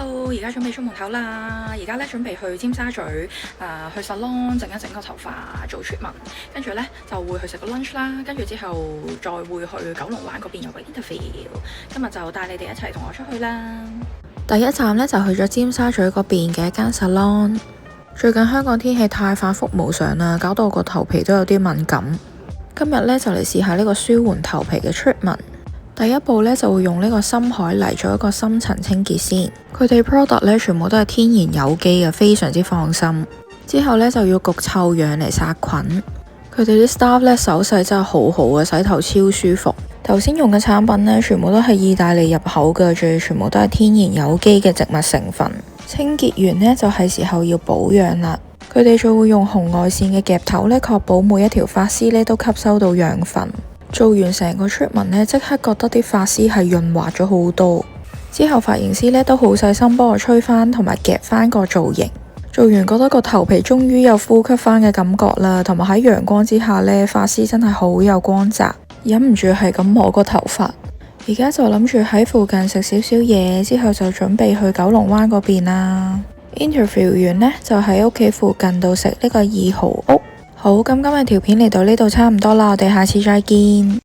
Hello，而家準備出門口啦，而家咧準備去尖沙咀去 salon 整一整個頭髮做 treatment，跟住咧就會去食個 lunch 啦，跟住之後再會去九龍灣嗰邊有個 interview，今日就帶你哋一齊同我出去啦。第一站咧就去咗尖沙咀嗰邊嘅一間 salon。最近香港天氣太反覆無常啦，搞到我個頭皮都有啲敏感。今日咧就嚟試下呢個舒緩頭皮嘅 treatment。第一步咧就會用呢個深海泥做一個深層清潔先。佢哋 product 咧全部都係天然有機嘅，非常之放心。之後咧就要焗臭氧嚟殺菌。佢哋啲 staff 咧手勢真係好好啊，洗頭超舒服。頭先用嘅產品咧全部都係意大利入口嘅，仲要全部都係天然有機嘅植物成分。清潔完呢，就係時候要保養啦。佢哋就會用紅外線嘅夾頭咧，確保每一條髮絲咧都吸收到養分。做完成個 treatment 呢，即刻覺得啲髮絲係潤滑咗好多。之後髮型師咧都好細心幫我吹翻同埋夾翻個造型。做完覺得個頭皮終於有呼吸翻嘅感覺啦，同埋喺陽光之下呢，髮絲真係好有光澤，忍唔住係咁摸個頭髮。而家就諗住喺附近食少少嘢，之後就準備去九龍灣嗰邊啦。Interview 完呢，就喺屋企附近度食呢個2號屋。好，咁今日條片嚟到呢度差唔多啦，我哋下次再見。